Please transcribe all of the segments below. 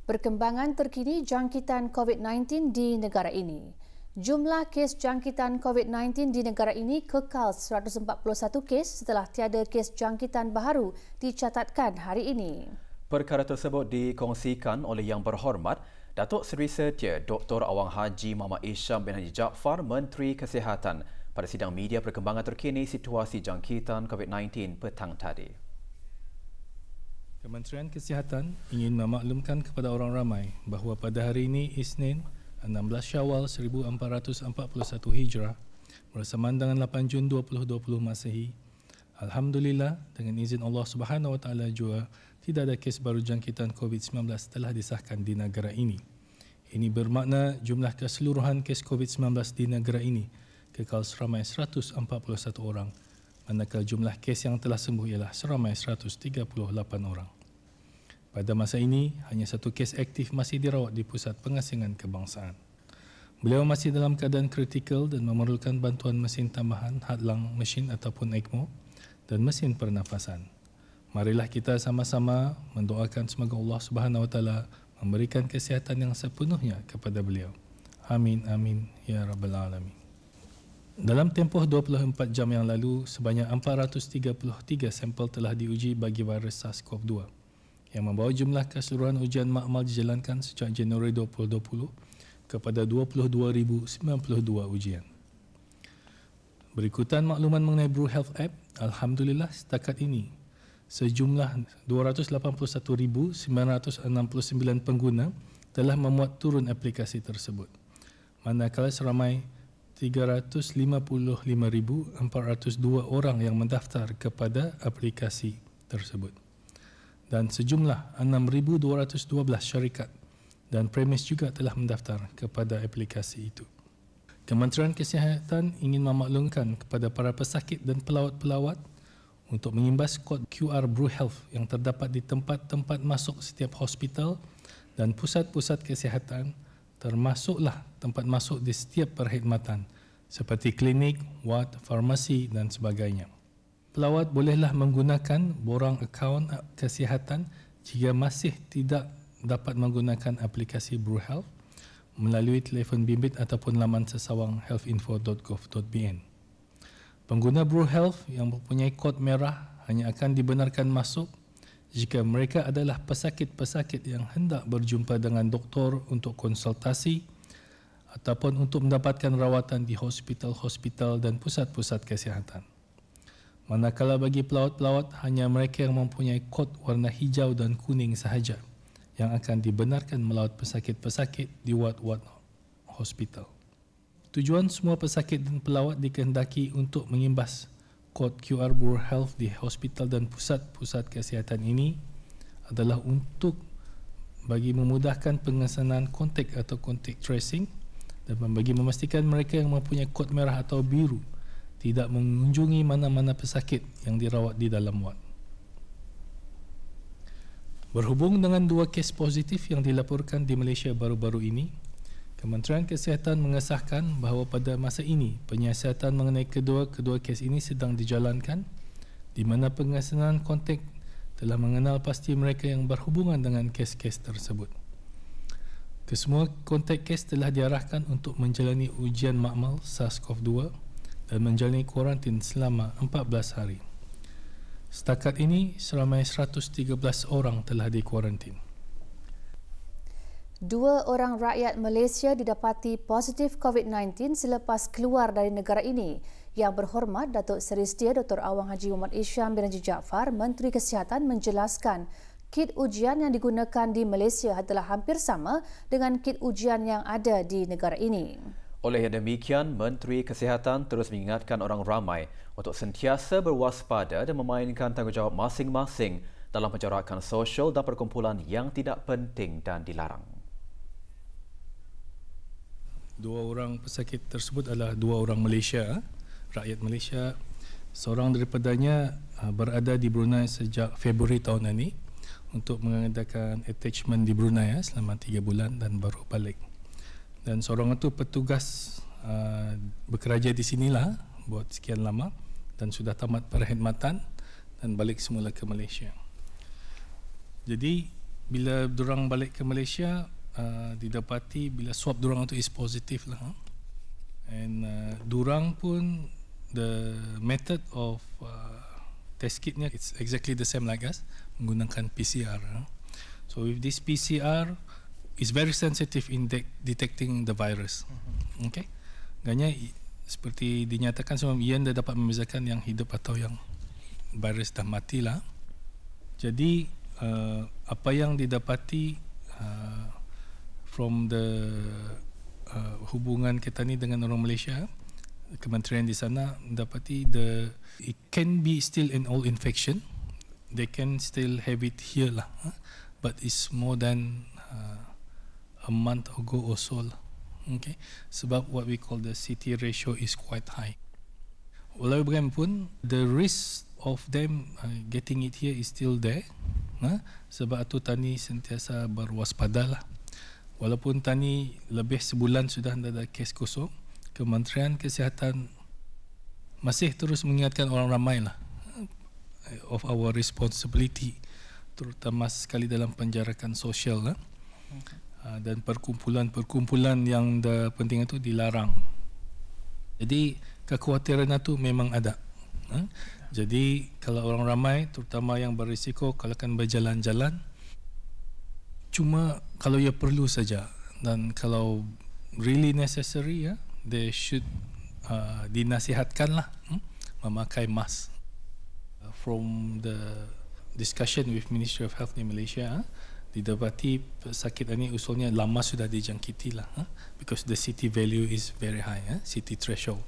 Perkembangan terkini jangkitan COVID-19 di negara ini. Jumlah kes jangkitan COVID-19 di negara ini kekal 141 kes setelah tiada kes jangkitan baru dicatatkan hari ini. Perkara tersebut dikongsikan oleh Yang Berhormat Datuk Seri Setia Dr. Awang Haji Muhammad Isham bin Haji Jaafar, Menteri Kesihatan pada sidang media perkembangan terkini situasi jangkitan COVID-19 petang tadi. Kementerian Kesihatan ingin memaklumkan kepada orang ramai bahawa pada hari ini Isnin 16 Syawal 1441 Hijrah bersamaan dengan 8 Jun 2020 Masehi, alhamdulillah dengan izin Allah Subhanahu Wa Taala juga tidak ada kes baru jangkitan COVID-19 telah disahkan di negara ini. Ini bermakna jumlah keseluruhan kes COVID-19 di negara ini kekal seramai 141 orang, manakala jumlah kes yang telah sembuh ialah seramai 138 orang. Pada masa ini, hanya satu kes aktif masih dirawat di Pusat Pengasingan Kebangsaan. Beliau masih dalam keadaan kritikal dan memerlukan bantuan mesin tambahan, hadlang mesin ataupun ECMO dan mesin pernafasan. Marilah kita sama-sama mendoakan semoga Allah Subhanahu Wa Taala memberikan kesihatan yang sepenuhnya kepada beliau. Amin, amin, ya Rabbal Alamin. Dalam tempoh 24 jam yang lalu, sebanyak 433 sampel telah diuji bagi virus SARS-CoV-2 yang membawa jumlah keseluruhan ujian makmal dijalankan sejak Januari 2020 kepada 22,092 ujian. Berikutan makluman mengenai Bru Health App, alhamdulillah setakat ini sejumlah 281,969 pengguna telah memuat turun aplikasi tersebut, manakala seramai 355,402 orang yang mendaftar kepada aplikasi tersebut dan sejumlah 6,212 syarikat dan premis juga telah mendaftar kepada aplikasi itu. Kementerian Kesihatan ingin memaklumkan kepada para pesakit dan pelawat-pelawat untuk mengimbas kod QR Bru Health yang terdapat di tempat-tempat masuk setiap hospital dan pusat-pusat kesihatan, termasuklah tempat masuk di setiap perkhidmatan seperti klinik, ward, farmasi dan sebagainya. Pelawat bolehlah menggunakan borang akaun kesihatan jika masih tidak dapat menggunakan aplikasi Bru Health melalui telefon bimbit ataupun laman sesawang healthinfo.gov.bn. Pengguna Bru Health yang mempunyai kod merah hanya akan dibenarkan masuk jika mereka adalah pesakit-pesakit yang hendak berjumpa dengan doktor untuk konsultasi ataupun untuk mendapatkan rawatan di hospital-hospital dan pusat-pusat kesihatan. Manakala bagi pelawat-pelawat, hanya mereka yang mempunyai kod warna hijau dan kuning sahaja yang akan dibenarkan melawat pesakit-pesakit di ward-ward hospital. Tujuan semua pesakit dan pelawat dikehendaki untuk mengimbas kod QR Bru Health di hospital dan pusat-pusat kesihatan ini adalah untuk bagi memudahkan pengesanan kontak atau kontak tracing dan bagi memastikan mereka yang mempunyai kod merah atau biru tidak mengunjungi mana-mana pesakit yang dirawat di dalam ward. Berhubung dengan 2 kes positif yang dilaporkan di Malaysia baru-baru ini, Kementerian Kesihatan mengesahkan bahawa pada masa ini penyiasatan mengenai kedua kes ini sedang dijalankan, di mana pengesanan kontak telah mengenal pasti mereka yang berhubungan dengan kes-kes tersebut. Kesemua kontak kes telah diarahkan untuk menjalani ujian makmal SARS-CoV-2 dan menjalani kuarantin selama 14 hari. Setakat ini, seramai 113 orang telah dikuarantin. 2 orang rakyat Malaysia didapati positif COVID-19 selepas keluar dari negara ini. Yang Berhormat Datuk Seri Setia Dr. Awang Haji Muhammad Isham bin Haji Jaafar, Menteri Kesihatan menjelaskan kit ujian yang digunakan di Malaysia adalah hampir sama dengan kit ujian yang ada di negara ini. Oleh yang demikian, Menteri Kesihatan terus mengingatkan orang ramai untuk sentiasa berwaspada dan memainkan tanggungjawab masing-masing dalam penjarakan sosial dan perkumpulan yang tidak penting dan dilarang. 2 orang pesakit tersebut adalah 2 orang Malaysia, rakyat Malaysia. Seorang daripadanya berada di Brunei sejak Februari tahun ini untuk mengadakan attachment di Brunei selama 3 bulan dan baru balik. Dan seorang itu petugas bekerja di sinilah buat sekian lama dan sudah tamat perkhidmatan dan balik semula ke Malaysia. Jadi bila dorang balik ke Malaysia, didapati bila swab dorang tu is positif lah. And dorang pun the method of test kitnya it's exactly the same like us, menggunakan PCR. So with this PCR is very sensitive in detecting the virus. Okay, agaknya seperti dinyatakan sebelum ia dah dapat membezakan yang hidup atau yang virus dah mati lah. Jadi apa yang didapati from the hubungan kita ni dengan orang Malaysia, kementerian di sana mendapati it can be still an old infection, they can still have it here lah, but it's more than a month ago or so lah. Okay, sebab what we call the CT ratio is quite high. Walau bagaimanapun, the risk of them getting it here is still there. Sebab itu tani sentiasa berwaspada lah. Walaupun tani lebih sebulan sudah ada kes kosong, Kementerian Kesihatan masih terus mengingatkan orang ramai lah of our responsibility, terutama sekali dalam penjarakan sosial lah. Dan perkumpulan-perkumpulan yang penting itu dilarang. Jadi kekhawatiran itu memang ada. Jadi kalau orang ramai, terutama yang berisiko, kalau akan berjalan-jalan, cuma kalau ia perlu saja, dan kalau really necessary, they should dinasihatkanlah memakai mask. From the discussion with Ministry of Health di Malaysia, didapati sakit ini usulnya lama sudah dijangkiti lah, because the CT value is very high, CT threshold.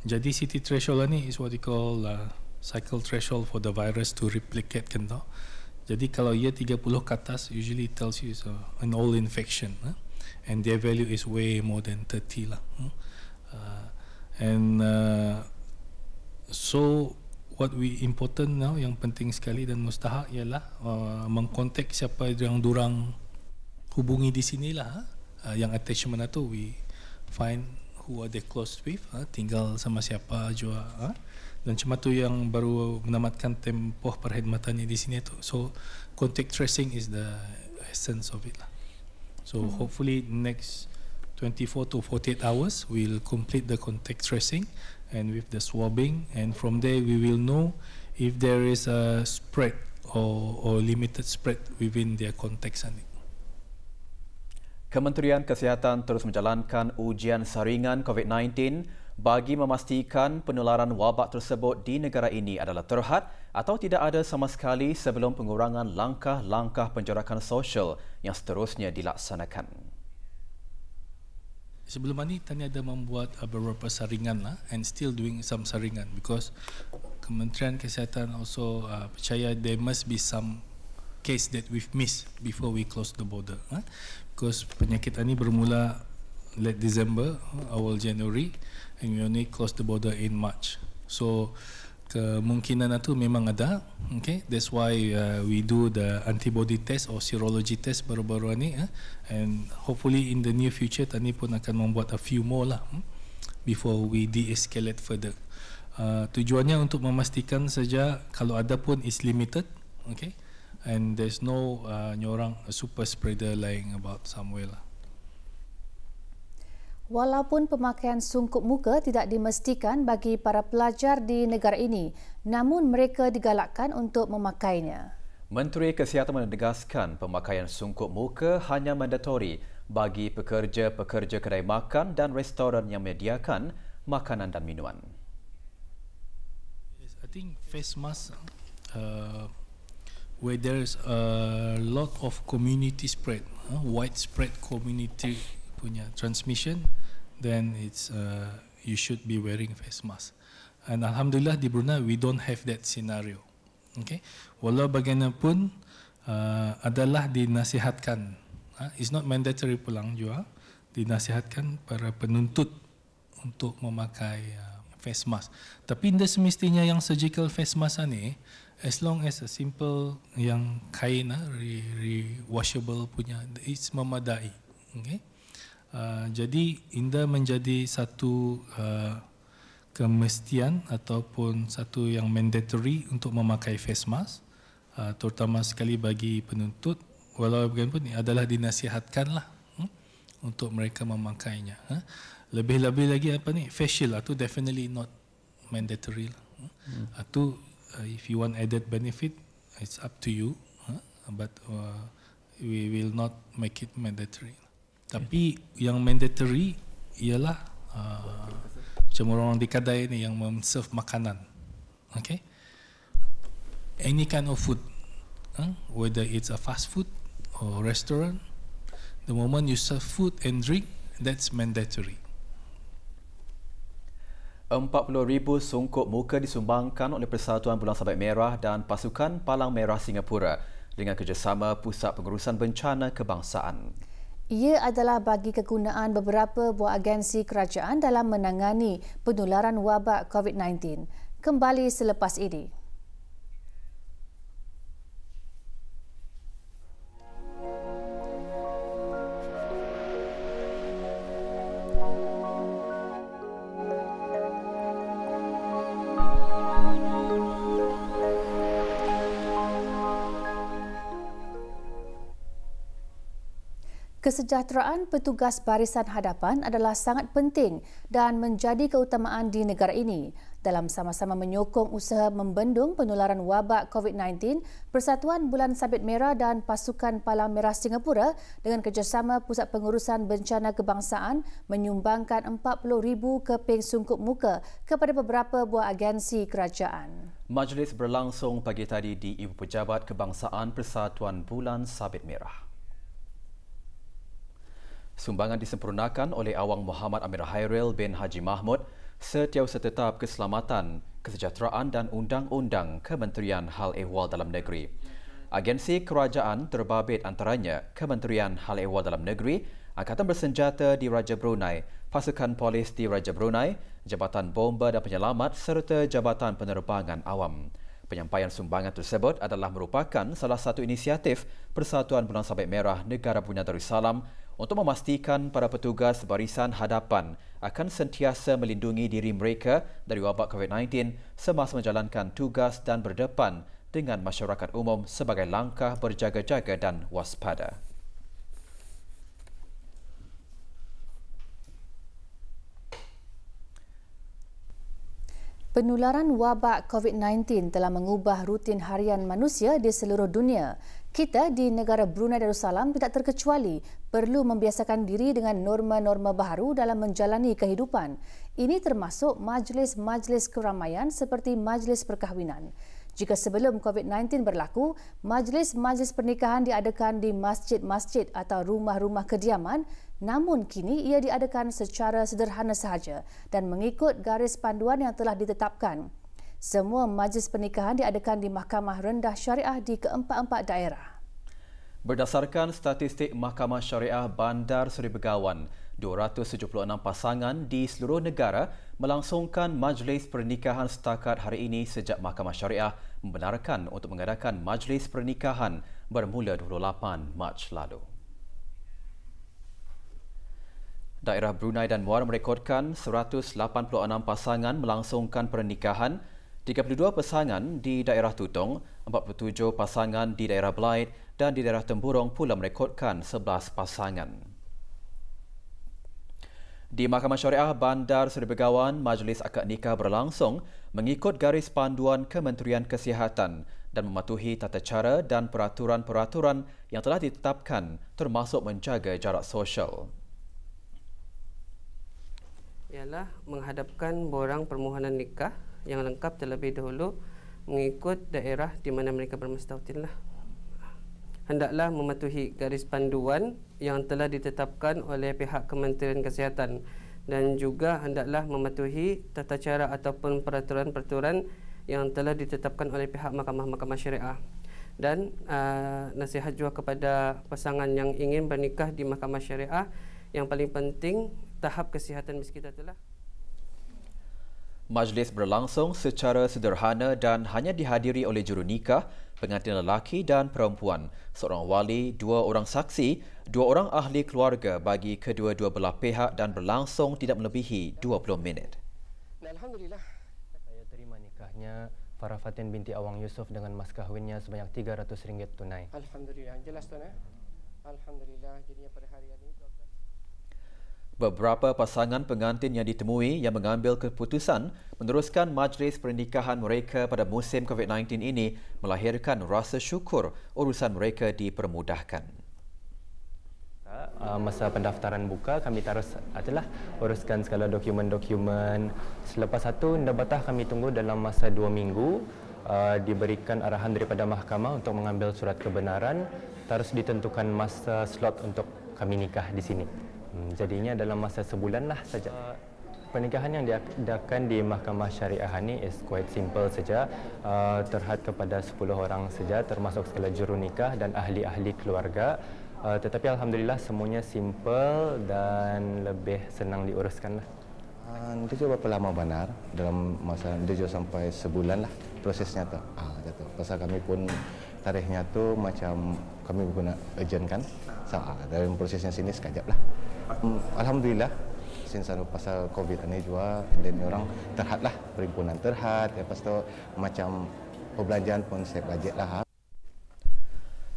Jadi CT threshold ini is what we call cycle threshold for the virus to replicate kan tau. Jadi kalau ia 30 ke atas, usually it tells you it's an old infection, and their value is way more than 30 lah. So what we important now, yang penting sekali dan mustahak ialah mengkontak siapa yang dorang hubungi di sinilah, yang attachment itu we find who are they close with, tinggal sama siapa juga, dan cuma tu yang baru menamatkan tempoh perkhidmatannya di sini tu. So contact tracing is the essence of it lah. So hopefully next 24 to 48 hours we'll complete the contact tracing and with the swabbing, and from there we will know if there is a spread or limited spread within their contacts. Kementerian Kesihatan terus menjalankan ujian saringan COVID-19 bagi memastikan penularan wabak tersebut di negara ini adalah terhad atau tidak ada sama sekali sebelum pengurangan langkah-langkah penjarakan sosial yang seterusnya dilaksanakan. Sebelum ini tani ada membuat beberapa saringan lah, and still doing some saringan, because Kementerian Kesihatan also percaya there must be some case that we've missed before we close the border. Because penyakit ini bermula late December, awal January, and we only close the border in March. So kemungkinan itu memang ada. Okay, that's why we do the antibody test or serology test baru-baru ini, and hopefully in the near future tani pun akan membuat a few more lah before we de-escalate further. Tujuannya untuk memastikan saja kalau ada pun is limited, okay, and there's no nyorang a super spreader lying about somewhere lah. Walaupun pemakaian sungkup muka tidak dimestikan bagi para pelajar di negara ini, namun mereka digalakkan untuk memakainya. Menteri Kesihatan menegaskan pemakaian sungkup muka hanya mandatori bagi pekerja-pekerja kedai makan dan restoran yang menyediakan makanan dan minuman. Yes, I think face mask, where there's a lot of community spread, widespread community punya transmission, then it's you should be wearing face mask. And alhamdulillah di Brunei we don't have that scenario. Okay, walau bagaimanapun adalah dinasihatkan, it's not mandatory pulang juga, dinasihatkan para penuntut untuk memakai face mask. Tapi tidak semestinya yang surgical face mask ni, as long as a simple yang kain washable punya, it's memadai. Okay. Jadi indah menjadi satu kemestian ataupun satu yang mandatory untuk memakai face mask. terutama sekali bagi penuntut, walau bagaimanapun adalah dinasihatkanlah untuk mereka memakainya. Lebih-lebih lagi face shield itu definitely not mandatory. Itu if you want added benefit, it's up to you, but we will not make it mandatory. Tapi yang mandatory ialah macam orang di kedai ni yang serve makanan, okay? Any kind of food, whether it's a fast food or restaurant, the moment you serve food and drink, that's mandatory. 40,000 sungkup muka disumbangkan oleh Persatuan Bulan Sabit Merah dan Pasukan Palang Merah Singapura dengan kerjasama Pusat Pengurusan Bencana Kebangsaan. Ia adalah bagi kegunaan beberapa buah agensi kerajaan dalam menangani penularan wabak COVID-19. Kembali selepas ini. Kesejahteraan petugas barisan hadapan adalah sangat penting dan menjadi keutamaan di negara ini. Dalam sama-sama menyokong usaha membendung penularan wabak COVID-19, Persatuan Bulan Sabit Merah dan Pasukan Palang Merah Singapura dengan kerjasama Pusat Pengurusan Bencana Kebangsaan menyumbangkan 40,000 keping sungkup muka kepada beberapa buah agensi kerajaan. Majlis berlangsung pagi tadi di Ibu Pejabat Kebangsaan Persatuan Bulan Sabit Merah. Sumbangan disempurnakan oleh Awang Muhammad Amir Hairil bin Haji Mahmud, Setiausaha Tetap Keselamatan, Kesejahteraan dan Undang-Undang Kementerian Hal Ehwal Dalam Negeri. Agensi kerajaan terbabit antaranya Kementerian Hal Ehwal Dalam Negeri, Angkatan Bersenjata di Raja Brunei, Pasukan Polis di Raja Brunei, Jabatan Bomba dan Penyelamat serta Jabatan Penerbangan Awam. Penyampaian sumbangan tersebut adalah merupakan salah satu inisiatif Persatuan Bulan Sabit Merah Negara Brunei Darussalam untuk memastikan para petugas barisan hadapan akan sentiasa melindungi diri mereka dari wabak COVID-19 semasa menjalankan tugas dan berdepan dengan masyarakat umum sebagai langkah berjaga-jaga dan waspada. Penularan wabak COVID-19 telah mengubah rutin harian manusia di seluruh dunia. Kita di negara Brunei Darussalam tidak terkecuali perlu membiasakan diri dengan norma-norma baharu dalam menjalani kehidupan. Ini termasuk majlis-majlis keramaian seperti majlis perkahwinan. Jika sebelum COVID-19 berlaku, majlis-majlis pernikahan diadakan di masjid-masjid atau rumah-rumah kediaman, namun kini ia diadakan secara sederhana sahaja dan mengikut garis panduan yang telah ditetapkan. Semua majlis pernikahan diadakan di Mahkamah Rendah Syariah di keempat-empat daerah. Berdasarkan statistik Mahkamah Syariah Bandar Seri Begawan, 276 pasangan di seluruh negara melangsungkan majlis pernikahan setakat hari ini sejak Mahkamah Syariah membenarkan untuk mengadakan majlis pernikahan bermula 28 Mac lalu. Daerah Brunei dan Muar merekodkan 186 pasangan melangsungkan pernikahan, 32 pasangan di daerah Tutong, 47 pasangan di daerah Belait dan di daerah Temburong pula merekodkan 11 pasangan. Di Mahkamah Syariah Bandar Seri Begawan, majlis akad nikah berlangsung mengikut garis panduan Kementerian Kesihatan dan mematuhi tata cara dan peraturan-peraturan yang telah ditetapkan termasuk menjaga jarak sosial. Ialah menghadapkan borang permohonan nikah yang lengkap terlebih dahulu mengikut daerah di mana mereka bermustautinlah. Hendaklah mematuhi garis panduan yang telah ditetapkan oleh pihak Kementerian Kesihatan dan juga hendaklah mematuhi tata cara ataupun peraturan-peraturan yang telah ditetapkan oleh pihak Mahkamah Syariah. Dan nasihat juga kepada pasangan yang ingin bernikah di Mahkamah Syariah, yang paling penting tahap kesihatan kita itulah. Majlis berlangsung secara sederhana dan hanya dihadiri oleh juru nikah, pengantin lelaki dan perempuan, seorang wali, 2 orang saksi, 2 orang ahli keluarga bagi kedua-dua belah pihak dan berlangsung tidak melebihi 20 minit. Alhamdulillah. Saya terima nikahnya Farah Fatin binti Awang Yusof dengan mas kahwinnya sebanyak RM300 tunai. Alhamdulillah, jelas tuan Alhamdulillah, jadinya pada hari ini beberapa pasangan pengantin yang ditemui yang mengambil keputusan meneruskan majlis pernikahan mereka pada musim COVID-19 ini melahirkan rasa syukur urusan mereka dipermudahkan. Masa pendaftaran buka, kami terus uruskan segala dokumen-dokumen. Selepas itu, Ndabatah kami tunggu dalam masa 2 minggu diberikan arahan daripada mahkamah untuk mengambil surat kebenaran, terus ditentukan masa slot untuk kami nikah di sini. Jadinya dalam masa sebulan lah saja. Pernikahan yang diadakan di Mahkamah Syariah ini is quite simple saja, terhad kepada 10 orang saja, termasuk segala juru nikah dan ahli-ahli keluarga. Tetapi alhamdulillah semuanya simple dan lebih senang diuruskan lah. Dia juga berapa lama benar dalam masa dia juga sampai sebulan lah prosesnya tu. Jatuh. Pasal kami pun tarikhnya tu macam kami guna urgent kan. So, dalam prosesnya sini sekejap lah. Alhamdulillah sinsan pasal COVID ini juga dan orang terhad lah, perhimpunan terhad, lepas tu macam perbelanjaan pun saya budget lah.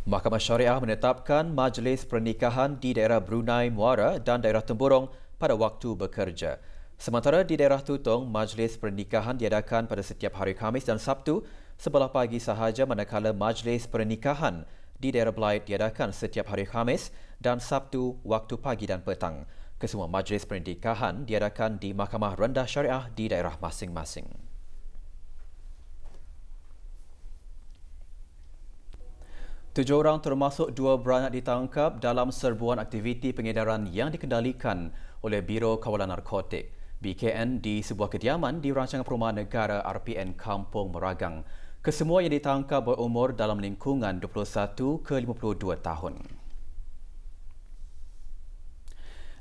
Mahkamah Syariah menetapkan majlis pernikahan di daerah Brunei Muara dan daerah Temburong pada waktu bekerja. Sementara di daerah Tutong, majlis pernikahan diadakan pada setiap hari Khamis dan Sabtu sebelah pagi sahaja, manakala majlis pernikahan di daerah Belait diadakan setiap hari Khamis dan Sabtu waktu pagi dan petang. Kesemua majlis pernikahan diadakan di Mahkamah Rendah Syariah di daerah masing-masing. Tujuh orang termasuk 2 beranak ditangkap dalam serbuan aktiviti pengedaran yang dikendalikan oleh Biro Kawalan Narkotik BKN di sebuah kediaman di Rancangan Perumahan Negara RPN Kampung Meragang. Kesemua yang ditangkap berumur dalam lingkungan 21 ke 52 tahun.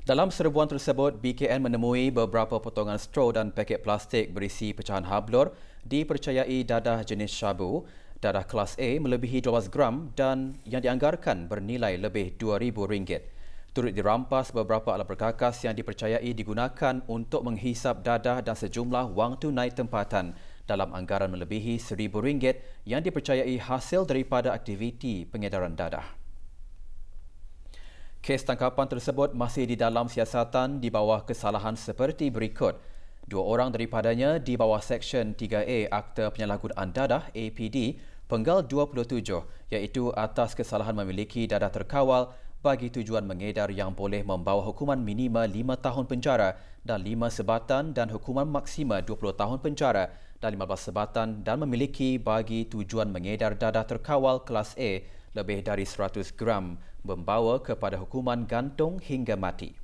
Dalam serbuan tersebut, BKN menemui beberapa potongan straw dan paket plastik berisi pecahan hablur dipercayai dadah jenis syabu, dadah kelas A melebihi 12 gram dan yang dianggarkan bernilai lebih RM2,000. Turut dirampas beberapa alat perkakas yang dipercayai digunakan untuk menghisap dadah dan sejumlah wang tunai tempatan dalam anggaran melebihi RM1,000 yang dipercayai hasil daripada aktiviti pengedaran dadah. Kes tangkapan tersebut masih di dalam siasatan di bawah kesalahan seperti berikut. 2 orang daripadanya di bawah Seksyen 3A Akta Penyalahgunaan Dadah APD Penggal 27, iaitu atas kesalahan memiliki dadah terkawal bagi tujuan mengedar yang boleh membawa hukuman minima 5 tahun penjara dan 5 sebatan dan hukuman maksima 20 tahun penjara dan 15 sebatan dan memiliki bagi tujuan mengedar dadah terkawal kelas A lebih dari 100 gram membawa kepada hukuman gantung hingga mati.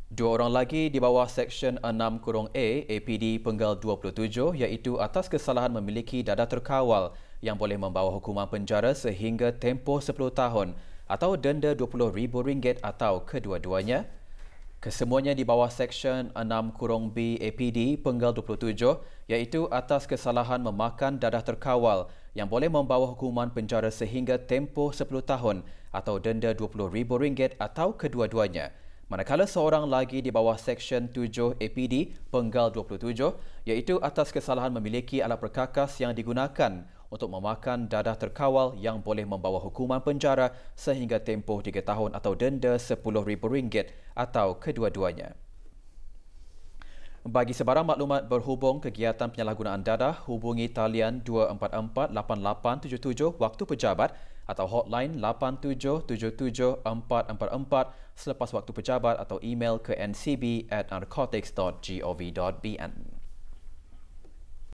Dua orang lagi di bawah Seksyen 6-A APD Penggal 27, iaitu atas kesalahan memiliki dadah terkawal yang boleh membawa hukuman penjara sehingga tempoh 10 tahun atau denda RM20,000 atau kedua-duanya. Kesemuanya di bawah Seksyen 6-B APD Penggal 27, iaitu atas kesalahan memakan dadah terkawal yang boleh membawa hukuman penjara sehingga tempoh 10 tahun atau denda RM20,000 atau kedua-duanya. Manakala seorang lagi di bawah Seksyen 7 APD Penggal 27, iaitu atas kesalahan memiliki alat perkakas yang digunakan untuk memakan dadah terkawal yang boleh membawa hukuman penjara sehingga tempoh 3 tahun atau denda RM10,000 atau kedua-duanya. Bagi sebarang maklumat berhubung kegiatan penyalahgunaan dadah, hubungi talian 244-8877 waktu pejabat atau hotline 8777-444 selepas waktu pejabat atau email ke ncb@narcotics.gov.bn.